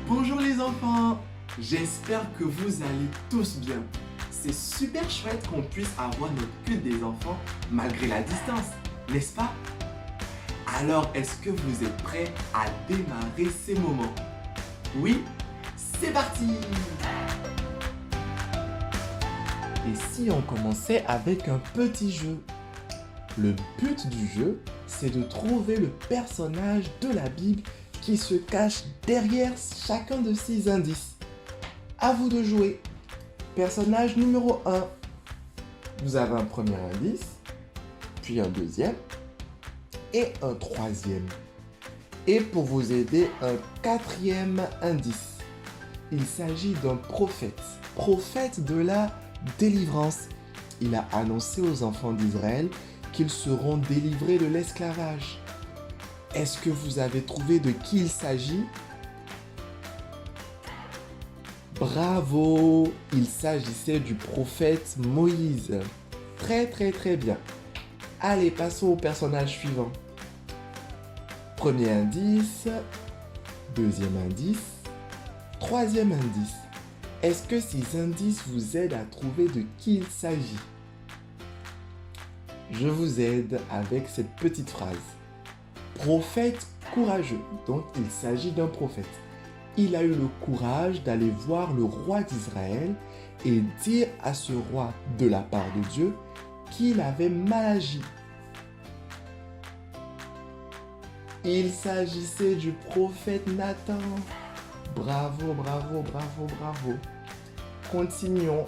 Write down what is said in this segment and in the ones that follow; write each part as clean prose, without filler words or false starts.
Bonjour les enfants, j'espère que vous allez tous bien. C'est super chouette qu'on puisse avoir notre culte des enfants malgré la distance, n'est-ce pas? Alors est-ce que vous êtes prêts à démarrer ces moments? Oui, c'est parti! Et si on commençait avec un petit jeu? Le but du jeu, c'est de trouver le personnage de la Bible qui se cache derrière chacun de ces indices. À vous de jouer. Personnage numéro 1. Vous avez un premier indice, puis un deuxième et un troisième. Et pour vous aider, un quatrième indice. Il s'agit d'un prophète de la délivrance. Il a annoncé aux enfants d'Israël qu'ils seront délivrés de l'esclavage. Est-ce que vous avez trouvé de qui il s'agit? Bravo! Il s'agissait du prophète Moïse. Très bien. Allez, passons au personnage suivant. Premier indice, deuxième indice, troisième indice. Est-ce que ces indices vous aident à trouver de qui il s'agit? Je vous aide avec cette petite phrase. Prophète courageux. Donc, il s'agit d'un prophète. Il a eu le courage d'aller voir le roi d'Israël et dire à ce roi de la part de Dieu qu'il avait mal agi. Il s'agissait du prophète Nathan. Bravo. Continuons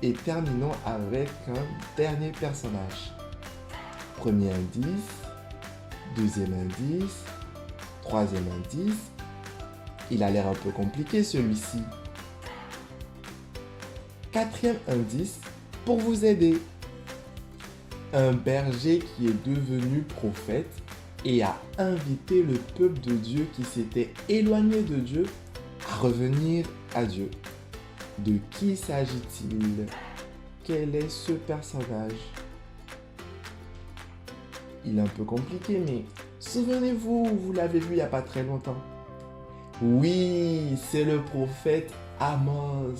et terminons avec un dernier personnage. Premier indice, deuxième indice, troisième indice. Il a l'air un peu compliqué celui-ci. Quatrième indice pour vous aider. Un berger qui est devenu prophète et a invité le peuple de Dieu qui s'était éloigné de Dieu à revenir à Dieu. De qui s'agit-il? Quel est ce personnage? Il est un peu compliqué, mais souvenez-vous, vous l'avez vu il n'y a pas très longtemps. Oui, c'est le prophète Amos.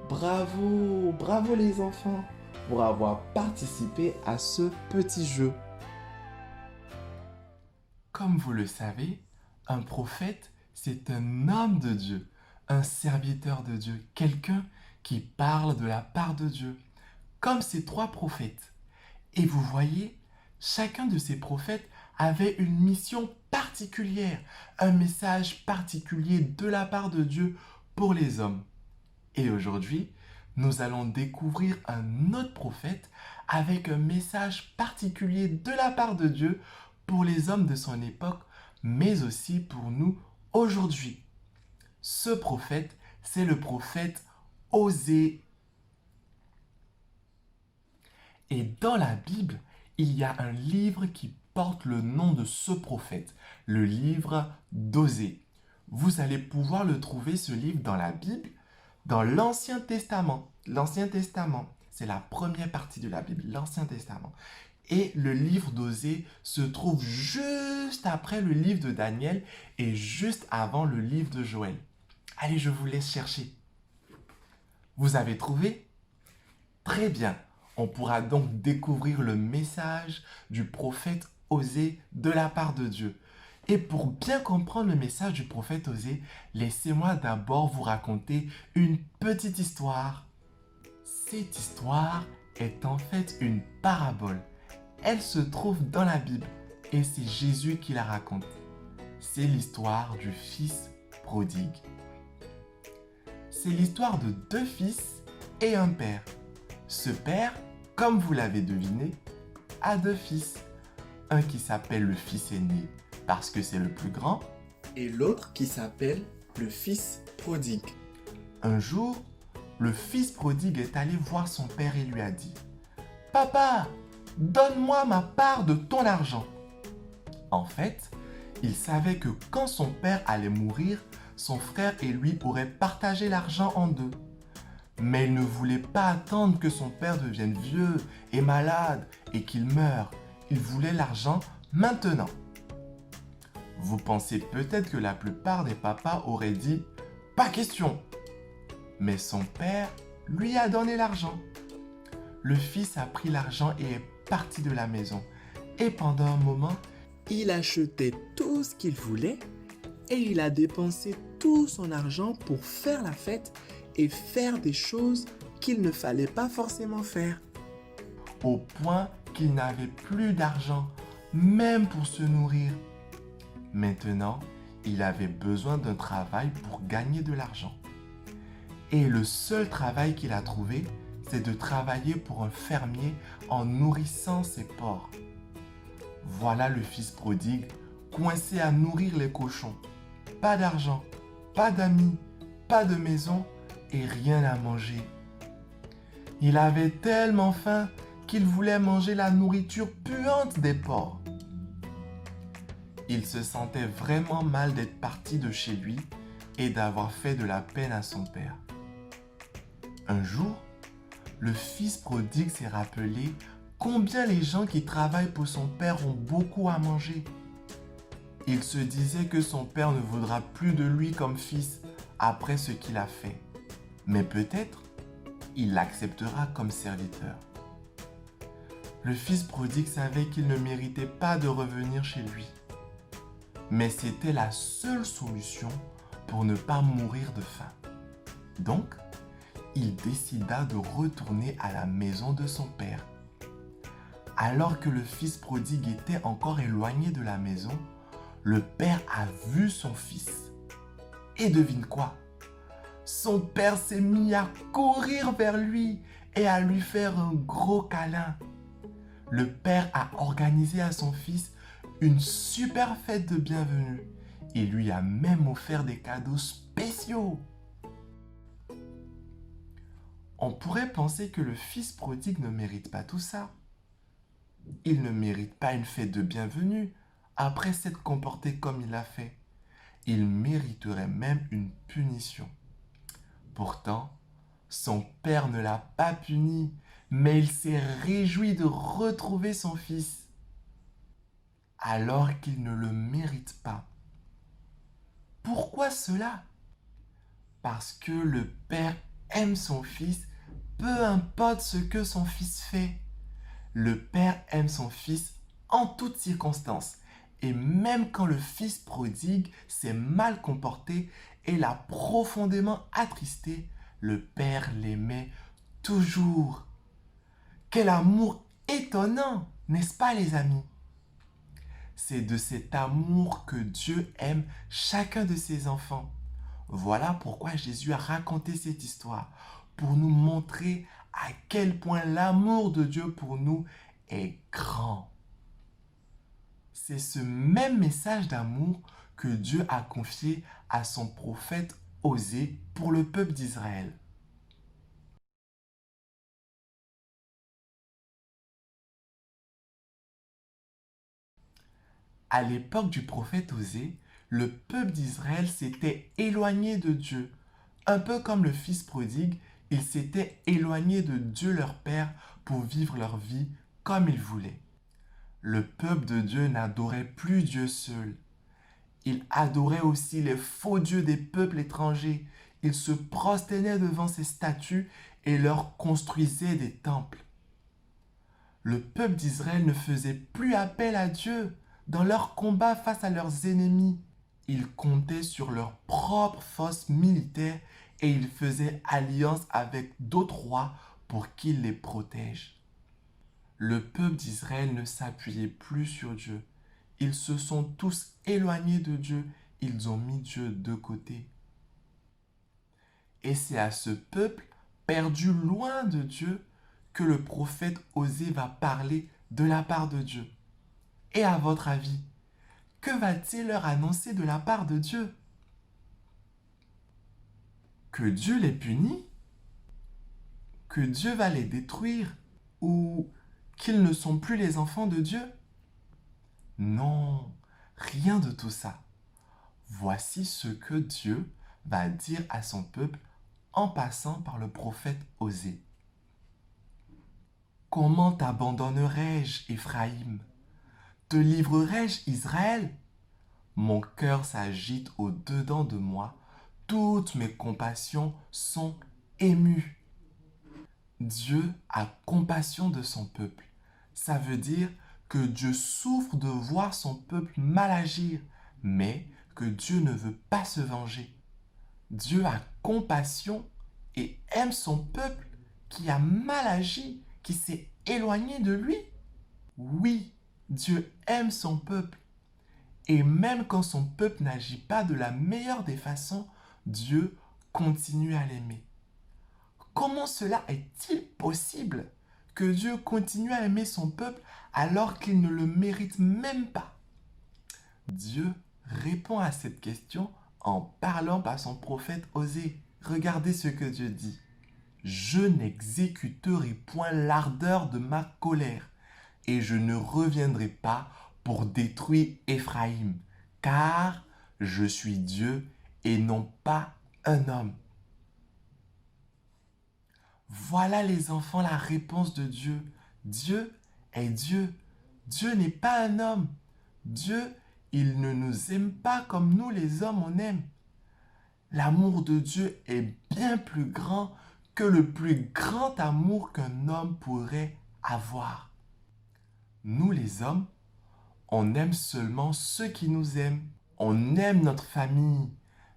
Bravo les enfants pour avoir participé à ce petit jeu. Comme vous le savez, un prophète, c'est un homme de Dieu, un serviteur de Dieu, quelqu'un qui parle de la part de Dieu, comme ces trois prophètes. Et vous voyez, chacun de ces prophètes avait une mission particulière, un message particulier de la part de Dieu pour les hommes. Et aujourd'hui, nous allons découvrir un autre prophète avec un message particulier de la part de Dieu pour les hommes de son époque, mais aussi pour nous aujourd'hui. Ce prophète, c'est le prophète Osée. Et dans la Bible, il y a un livre qui porte le nom de ce prophète, le livre d'Osée. Vous allez pouvoir le trouver, ce livre, dans la Bible, dans l'Ancien Testament. L'Ancien Testament, c'est la première partie de la Bible, l'Ancien Testament. Et le livre d'Osée se trouve juste après le livre de Daniel et juste avant le livre de Joël. Allez, je vous laisse chercher. Vous avez trouvé? Très bien. On pourra donc découvrir le message du prophète Osée de la part de Dieu. Et pour bien comprendre le message du prophète Osée, laissez-moi d'abord vous raconter une petite histoire. Cette histoire est en fait une parabole. Elle se trouve dans la Bible et c'est Jésus qui la raconte. C'est l'histoire du fils prodigue. C'est l'histoire de deux fils et un père. Ce père, comme vous l'avez deviné, a deux fils. Un qui s'appelle le fils aîné parce que c'est le plus grand et l'autre qui s'appelle le fils prodigue. Un jour, le fils prodigue est allé voir son père et lui a dit « Papa, donne-moi ma part de ton argent !» En fait, il savait que quand son père allait mourir, son frère et lui auraient partagé l'argent en deux. Mais il ne voulait pas attendre que son père devienne vieux et malade et qu'il meure. Il voulait l'argent maintenant. Vous pensez peut-être que la plupart des papas auraient dit Pas question. Mais son père lui a donné l'argent. Le fils a pris l'argent et est parti de la maison. Et pendant un moment, il achetait tout ce qu'il voulait et il a dépensé tout son argent pour faire la fête et faire des choses qu'il ne fallait pas forcément faire. Au point qu'il n'avait plus d'argent, même pour se nourrir. Maintenant, il avait besoin d'un travail pour gagner de l'argent. Et le seul travail qu'il a trouvé, c'est de travailler pour un fermier en nourrissant ses porcs. Voilà le fils prodigue, coincé à nourrir les cochons. Pas d'argent, pas d'amis, pas de maison et rien à manger. Il avait tellement faim qu'il voulait manger la nourriture puante des porcs. Il se sentait vraiment mal d'être parti de chez lui et d'avoir fait de la peine à son père. Un jour, le fils prodigue s'est rappelé combien les gens qui travaillent pour son père ont beaucoup à manger. Il se disait que son père ne voudra plus de lui comme fils après ce qu'il a fait. Mais peut-être, il l'acceptera comme serviteur. Le fils prodigue savait qu'il ne méritait pas de revenir chez lui. Mais c'était la seule solution pour ne pas mourir de faim. Donc, il décida de retourner à la maison de son père. Alors que le fils prodigue était encore éloigné de la maison, le père a vu son fils. Et devine quoi? Son père s'est mis à courir vers lui et à lui faire un gros câlin. Le père a organisé à son fils une super fête de bienvenue. Il lui a même offert des cadeaux spéciaux. On pourrait penser que le fils prodigue ne mérite pas tout ça. Il ne mérite pas une fête de bienvenue après s'être comporté comme il l'a fait. Il mériterait même une punition. Pourtant, son père ne l'a pas puni, mais il s'est réjoui de retrouver son fils, alors qu'il ne le mérite pas. Pourquoi cela? Parce que le père aime son fils, peu importe ce que son fils fait. Le père aime son fils en toutes circonstances. Et même quand le fils prodigue s'est mal comporté et l'a profondément attristé, le père l'aimait toujours. Quel amour étonnant, n'est-ce pas les amis? C'est de cet amour que Dieu aime chacun de ses enfants. Voilà pourquoi Jésus a raconté cette histoire, pour nous montrer à quel point l'amour de Dieu pour nous est grand. C'est ce même message d'amour que Dieu a confié à son prophète Osée pour le peuple d'Israël. À l'époque du prophète Osée, le peuple d'Israël s'était éloigné de Dieu. Un peu comme le fils prodigue, ils s'étaient éloignés de Dieu leur Père pour vivre leur vie comme ils voulaient. Le peuple de Dieu n'adorait plus Dieu seul. Il adorait aussi les faux dieux des peuples étrangers. Il se prosternait devant ces statues et leur construisait des temples. Le peuple d'Israël ne faisait plus appel à Dieu dans leur combat face à leurs ennemis. Ils comptaient sur leurs propres forces militaires et ils faisaient alliance avec d'autres rois pour qu'ils les protègent. Le peuple d'Israël ne s'appuyait plus sur Dieu. Ils se sont tous éloignés de Dieu. Ils ont mis Dieu de côté. Et c'est à ce peuple perdu loin de Dieu que le prophète Osée va parler de la part de Dieu. Et à votre avis, que va-t-il leur annoncer de la part de Dieu? Que Dieu les punit? Que Dieu va les détruire? Ou qu'ils ne sont plus les enfants de Dieu? Non, rien de tout ça. Voici ce que Dieu va dire à son peuple en passant par le prophète Osée. Comment t'abandonnerai-je, Éphraïm? Te livrerai-je, Israël? Mon cœur s'agite au-dedans de moi, toutes mes compassions sont émues. Dieu a compassion de son peuple. Ça veut dire que Dieu souffre de voir son peuple mal agir, mais que Dieu ne veut pas se venger. Dieu a compassion et aime son peuple qui a mal agi, qui s'est éloigné de lui. Oui, Dieu aime son peuple. Et même quand son peuple n'agit pas de la meilleure des façons, Dieu continue à l'aimer. Comment cela est-il possible que Dieu continue à aimer son peuple alors qu'il ne le mérite même pas? Dieu répond à cette question en parlant par son prophète Osée. Regardez ce que Dieu dit. Je n'exécuterai point l'ardeur de ma colère, et je ne reviendrai pas pour détruire Éphraïm, car je suis Dieu et non pas un homme. Voilà les enfants la réponse de Dieu. Dieu est Dieu. Dieu n'est pas un homme. Dieu, il ne nous aime pas comme nous les hommes on aime. L'amour de Dieu est bien plus grand que le plus grand amour qu'un homme pourrait avoir. Nous les hommes, on aime seulement ceux qui nous aiment. On aime notre famille,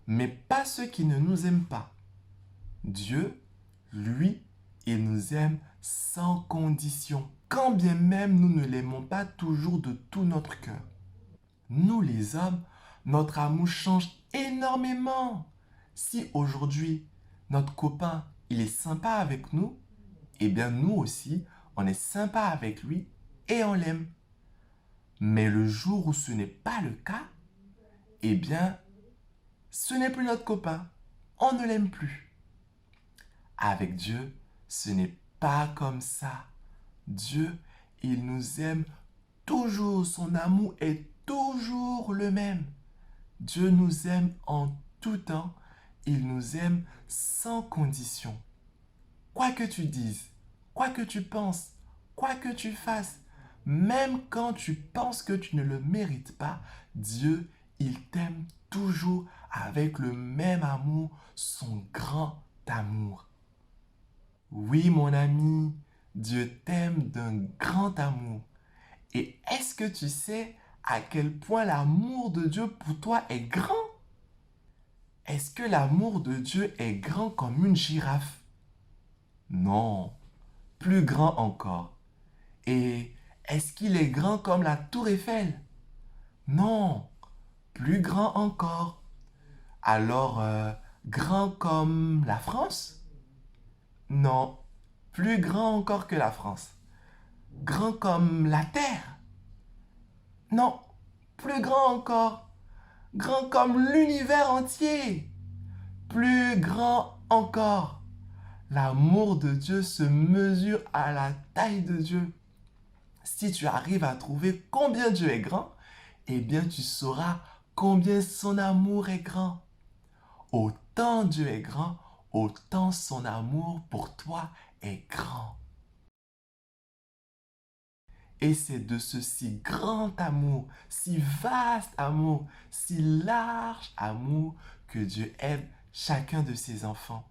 mais pas ceux qui ne nous aiment pas. Dieu, lui, il nous aime sans condition, quand bien même nous ne l'aimons pas toujours de tout notre cœur. Nous les hommes, notre amour change énormément. Si aujourd'hui, notre copain, il est sympa avec nous, eh bien nous aussi, on est sympa avec lui et on l'aime. Mais le jour où ce n'est pas le cas, eh bien, ce n'est plus notre copain. On ne l'aime plus. Avec Dieu, ce n'est pas comme ça. Dieu, il nous aime toujours. Son amour est toujours le même. Dieu nous aime en tout temps. Il nous aime sans condition. Quoi que tu dises, quoi que tu penses, quoi que tu fasses, même quand tu penses que tu ne le mérites pas, Dieu, il t'aime toujours avec le même amour, son grand amour. Oui, mon ami, Dieu t'aime d'un grand amour. Et est-ce que tu sais à quel point l'amour de Dieu pour toi est grand? Est-ce que l'amour de Dieu est grand comme une girafe? Non, plus grand encore. Et est-ce qu'il est grand comme la tour Eiffel? Non, plus grand encore. Alors, grand comme la France? Non, plus grand encore que la France. Grand comme la Terre? Non, plus grand encore. Grand comme l'univers entier. Plus grand encore. L'amour de Dieu se mesure à la taille de Dieu. Si tu arrives à trouver combien Dieu est grand, eh bien tu sauras combien son amour est grand. Autant Dieu est grand, autant son amour pour toi est grand. Et c'est de ce si grand amour, si vaste amour, si large amour que Dieu aime chacun de ses enfants.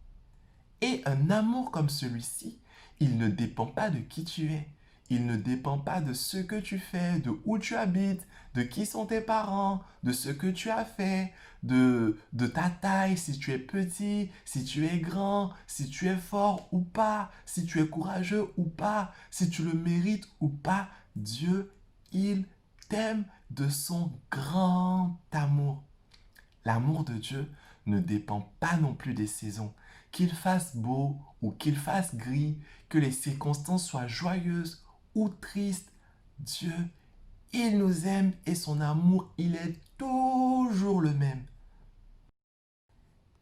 Et un amour comme celui-ci, il ne dépend pas de qui tu es. Il ne dépend pas de ce que tu fais, de où tu habites, de qui sont tes parents, de ce que tu as fait, de ta taille, si tu es petit, si tu es grand, si tu es fort ou pas, si tu es courageux ou pas, si tu le mérites ou pas. Dieu, il t'aime de son grand amour. L'amour de Dieu ne dépend pas non plus des saisons. Qu'il fasse beau ou qu'il fasse gris, que les circonstances soient joyeuses ou tristes, Dieu, il nous aime et son amour, il est toujours le même.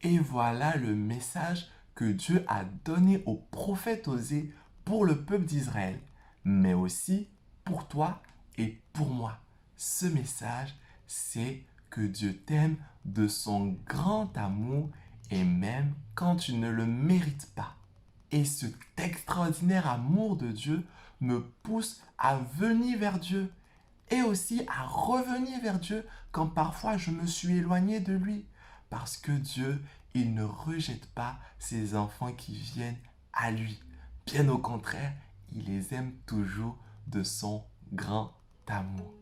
Et voilà le message que Dieu a donné au prophète Osée pour le peuple d'Israël, mais aussi pour toi et pour moi. Ce message, c'est que Dieu t'aime de son grand amour et même quand tu ne le mérites pas. Et cet extraordinaire amour de Dieu me pousse à venir vers Dieu et aussi à revenir vers Dieu quand parfois je me suis éloigné de lui. Parce que Dieu, il ne rejette pas ses enfants qui viennent à lui. Bien au contraire, il les aime toujours de son grand amour.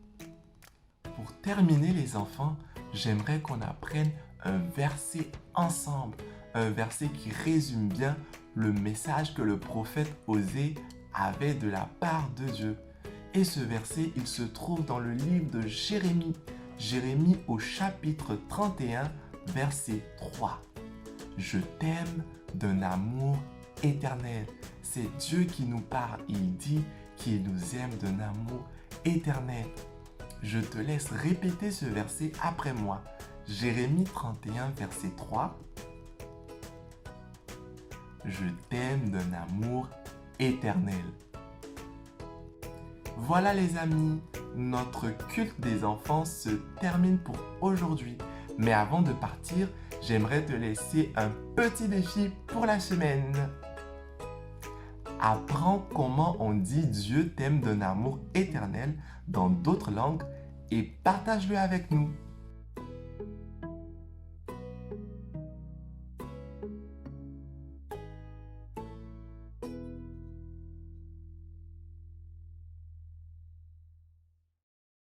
Pour terminer les enfants, j'aimerais qu'on apprenne un verset ensemble, un verset qui résume bien le message que le prophète Osée avait de la part de Dieu. Et ce verset, il se trouve dans le livre de Jérémie, Jérémie au chapitre 31, verset 3. Je t'aime d'un amour éternel. C'est Dieu qui nous parle. Il dit qu'il nous aime d'un amour éternel. Je te laisse répéter ce verset après moi. Jérémie 31, verset 3. Je t'aime d'un amour éternel. Voilà les amis, notre culte des enfants se termine pour aujourd'hui. Mais avant de partir, j'aimerais te laisser un petit défi pour la semaine. Apprends comment on dit Dieu t'aime d'un amour éternel dans d'autres langues et partage-le avec nous.